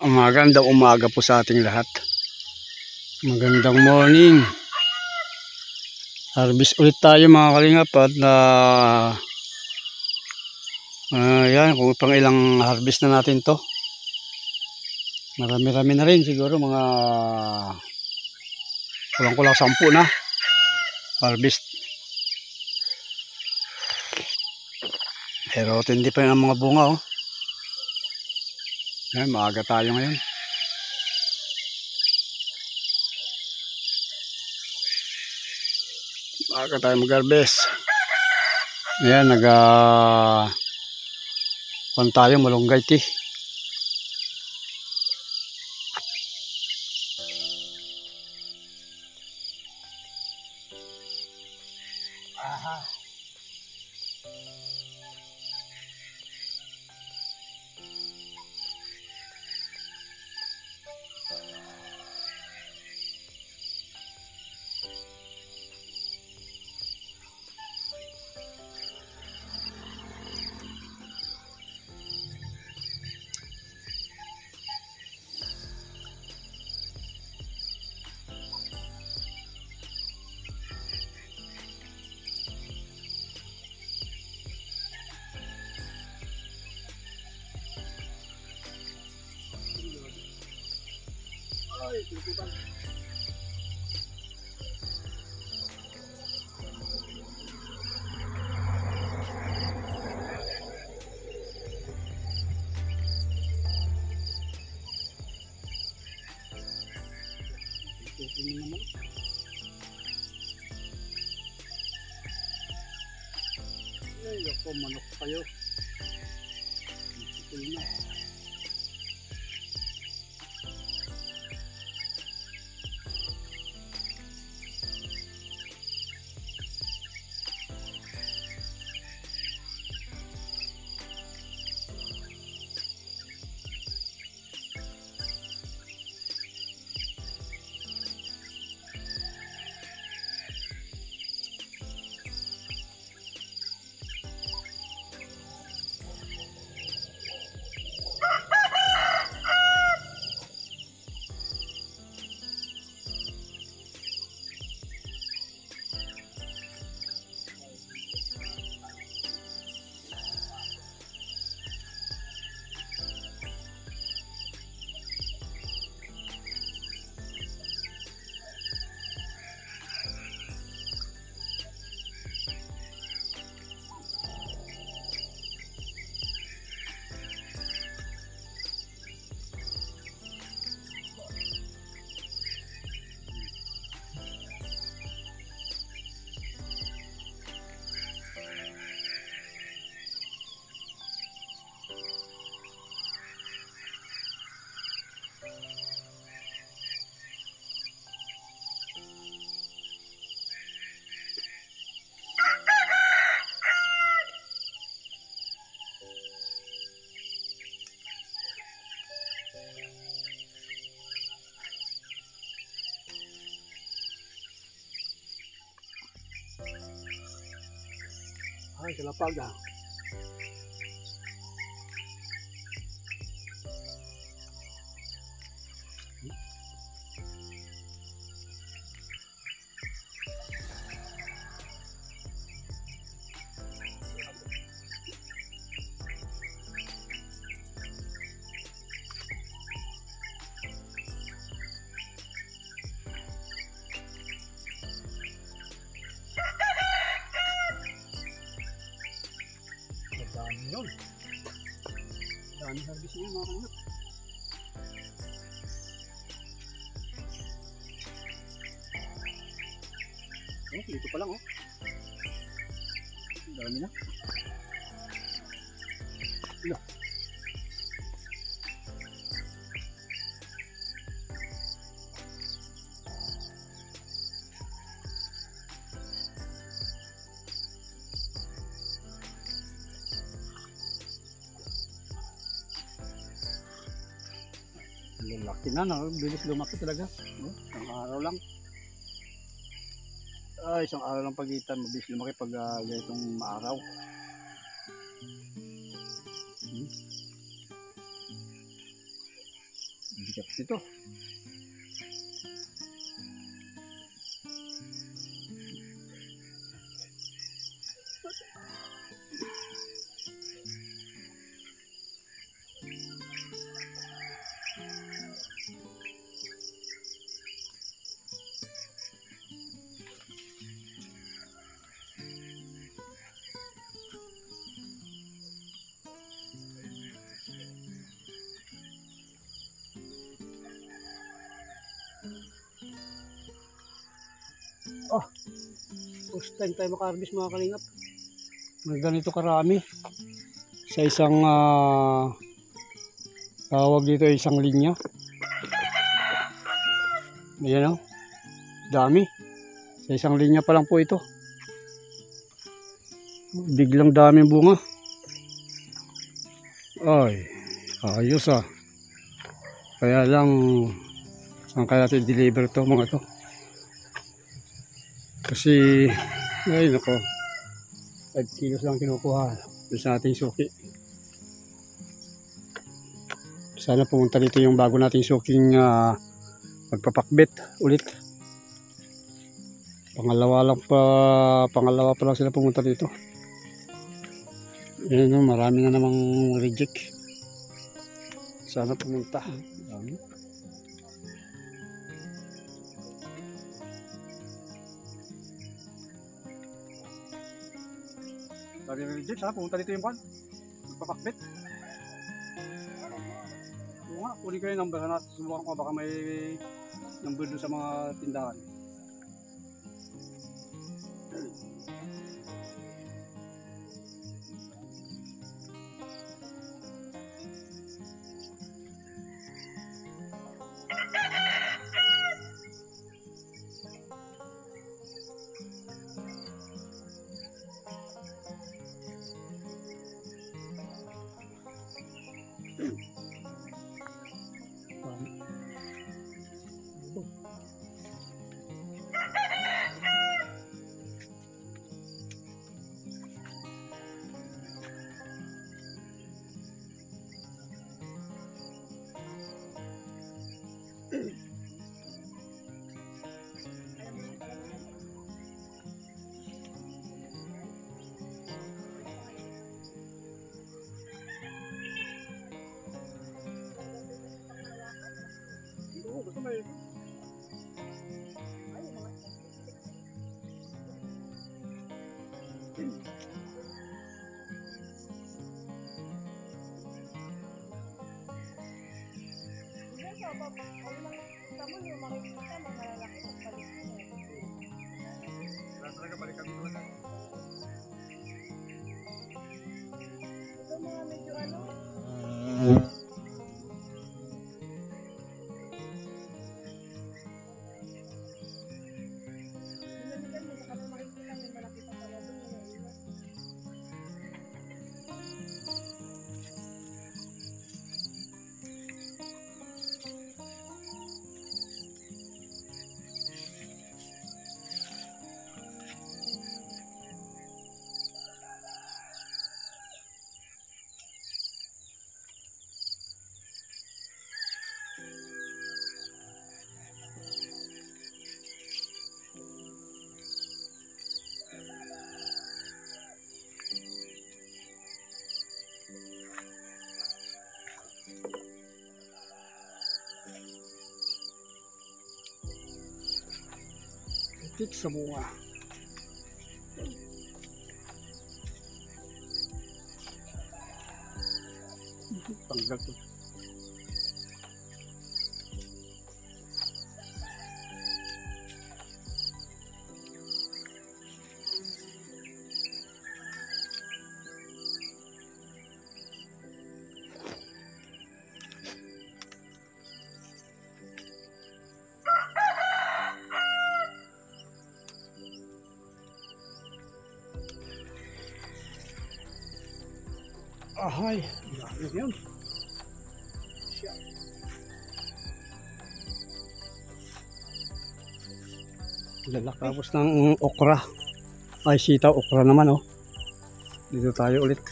Magandang umaga po sa ating lahat. Magandang morning. Harvest ulit tayo mga kalingap at yan, kung pang ilang harvest na natin to. Marami-rami na rin siguro, mga kulang-kulang 10 na harvest. Pero hindi pa yung mga bunga oh. Yan, maaga tayo ngayon. Maaga tayo mag-harvest. Ayan, kung tayo malunggay tea. Aha. Ay, tutupan. Ay, ako manok kayo. Ito na. Ay, kalapag ah. Dami yun. Dami harvest yun mga kalingap. Oh, dito pa lang oh. Dami na. Ila. Laki na, no? Bilis lumaki talaga. No? Isang araw lang. Isang araw lang pagitan. Mabilis lumaki pag ganitong maaraw. Ito. Oh, first time tayo maka-harvest mga kalingap. May ganito karami sa isang tawag dito ay isang linya. Ayan o, dami. Sa isang linya pa lang po ito. Biglang daming bunga. Ay, ayos ah. Kaya lang, saan kaya natin deliver to mga to? Kasi, ay nako, 5 kilos lang kinukuha sa ating suki. Sana pumunta dito yung bago nating suking magpapakbet ulit. Pangalawa pa lang sila pumunta dito. Yan, marami na namang reject. Sana pumunta. Sabi ng reject, sana pumunta dito yung pan. Magpapakbet. Oo nga, kunin ko yung number na subukan ko baka may number doon sa mga tindahan. Gusto mo yun? Wala talaga balik kami doon. Ito mga medyo ano? Tik sa bunga. Tanggal to. Ahay, dami yun. Lalaki. Tapos ng okra. Ay, sitaw, okra naman oh. Dito tayo ulit.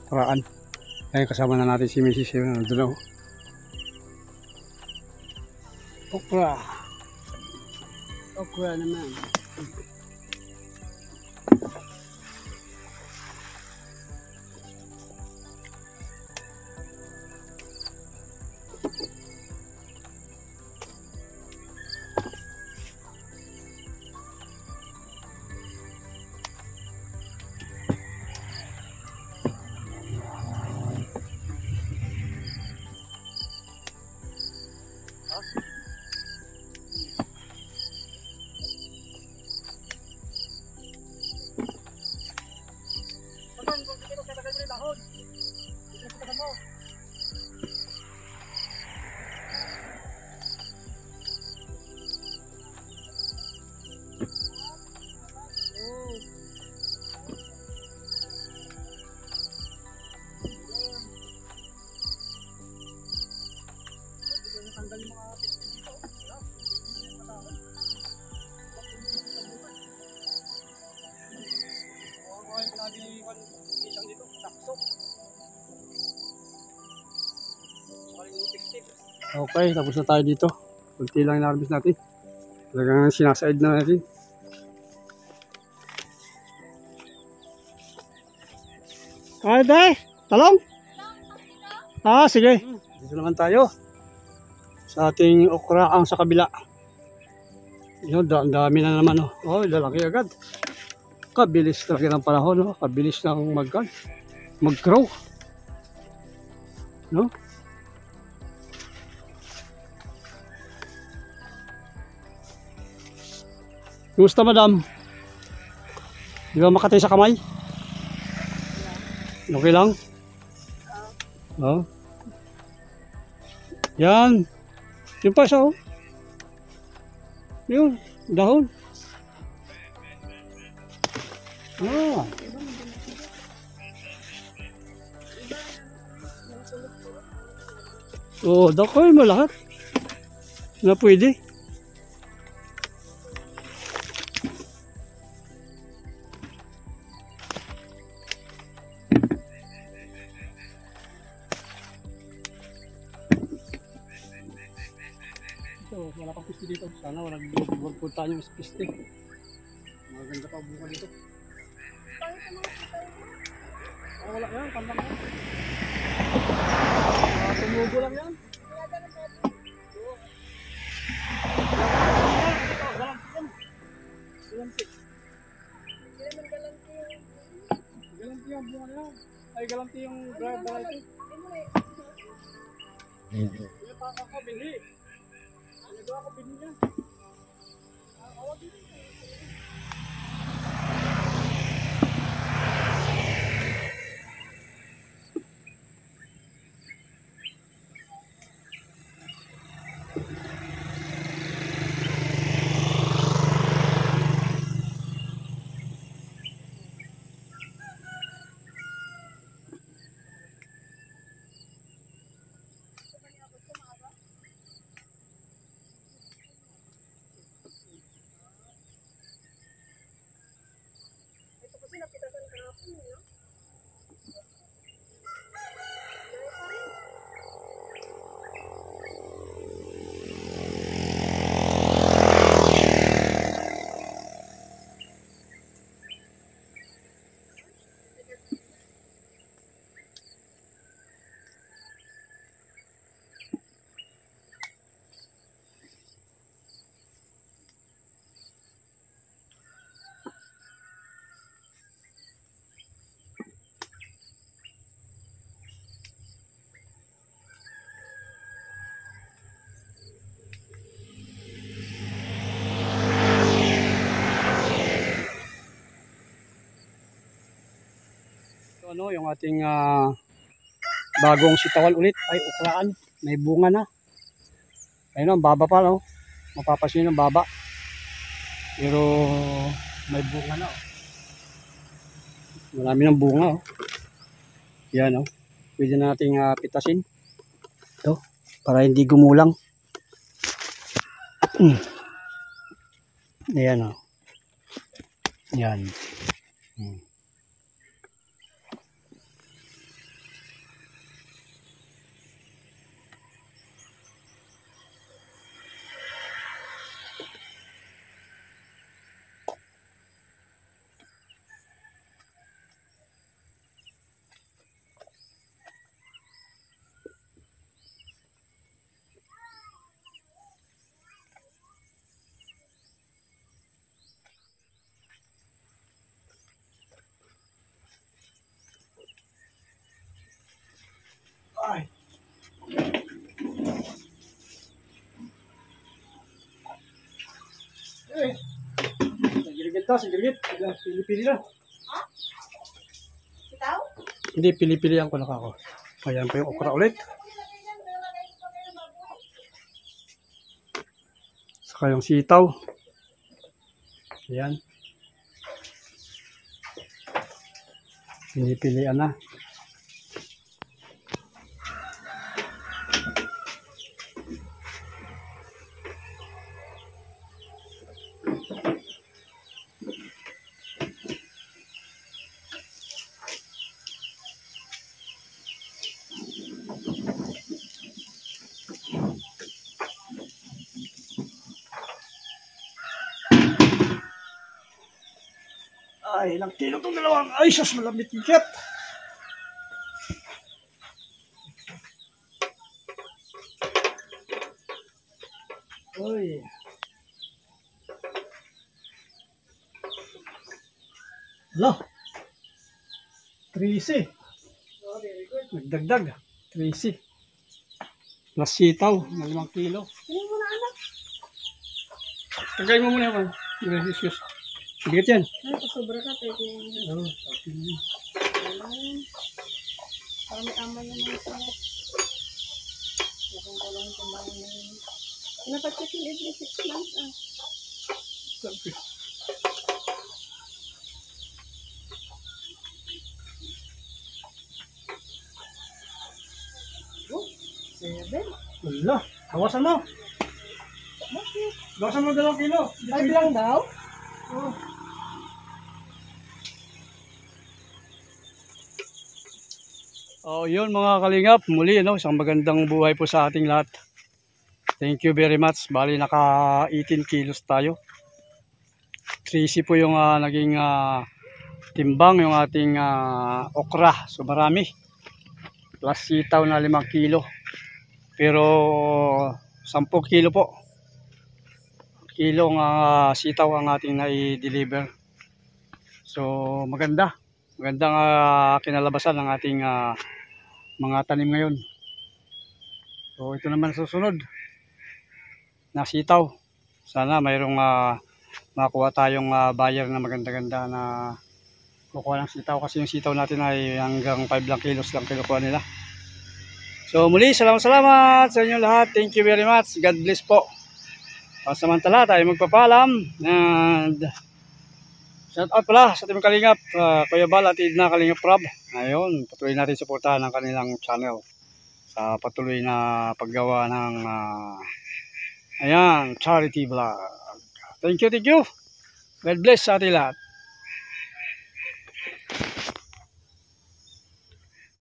Okraan. Ayun, kasama na natin si Mrs. Yun, nandun oh. Okra. Okra naman. Okay, tapos na tayo dito. Kunti lang na-harvest natin. Talagang sinasaid na natin. Ay, day! Talong! Ah, sige. Dito naman tayo. Sa ating okra ang sa kabila. Yun, ang dami na naman. Oh, lalaki agad. Kabilis talaga ng panahon. Oh. Kabilis ng mag-grow. No? Kumusta, madam? Di ba makatay sa kamay? Okay lang? Oo. Yan. Yung pa siya, oh. Yun, dahon. Ah. Oo, dakoy mo lahat. Na pwede. So, wala pang piste dito. Sana walang punta yung piste. Maganda pa bunga dito. Wala yan, pandang yan. Tumubo lang yan. Galanti yung bunga yan. Ay, galanti yung variety. Hindi pa ako binhi. Ano ako binhi yan? Ano yung ating bagong sitawan ulit ay ukraan, may bunga na. Ayun, ang baba pa, no? Mapapasin ang baba, pero may bunga na, oh. Marami ng bunga, oh. Yan, oh. Pwede na nating pitasin ito para hindi gumulang. Ayan, oh. Yan. Ito, sige, pili-pili na. Ikaw? Hindi, pili-pilihan ko na ako. Ayan pa yung okra ulit. Saka yung sitaw. Ayan. Pinipilian na. Ay, ilang kilo itong dalawang. Ay, sus, malambit yung kit. Uy. Hala. 3C. Oh, very good. Nagdagdag. 3C. Plus sitaw na 5 kilo. Ano mo na anak? Tagay mo muna yan. Excuse. Bigat yan. Ay, pasobra ka. Pwede yung... Oh, Para may amal naman sa... Lakong kolong kumbahan na yun. Pinapacheck yun every 6 months ah. Oh, 7. wala. Hawasan mo. Bakit? Hawasan mo 2 kilo. 5 lang daw? Oh. Oh, yun mga kalingap, muli isang magandang buhay po sa ating lahat. Thank you very much. Bali naka 18 kilos tayo. 3C po yung naging timbang yung ating okra. So marami. Plus sitaw na 5 kilo. Pero 10 kilo po. Kilong sitaw ang ating na-deliver. So maganda. Magandang kinalabasan ng ating mga tanim ngayon. So ito naman susunod na sitaw. Sana mayroong makuha tayong buyer na maganda-ganda na kukuha ng sitaw. Kasi yung sitaw natin ay hanggang 5 lang kilos lang kinukuha nila. So muli, salamat sa inyo lahat. Thank you very much. God bless po. Pansamantala tayo magpapalam. And shout out pala sa Team Kalingap, Kuya Bal at Idna Kalingap Rob. Ayun, patuloy natin suportahan ang kanilang channel sa patuloy na paggawa ng ayan, charity vlog. Thank you. God bless sa ating lahat.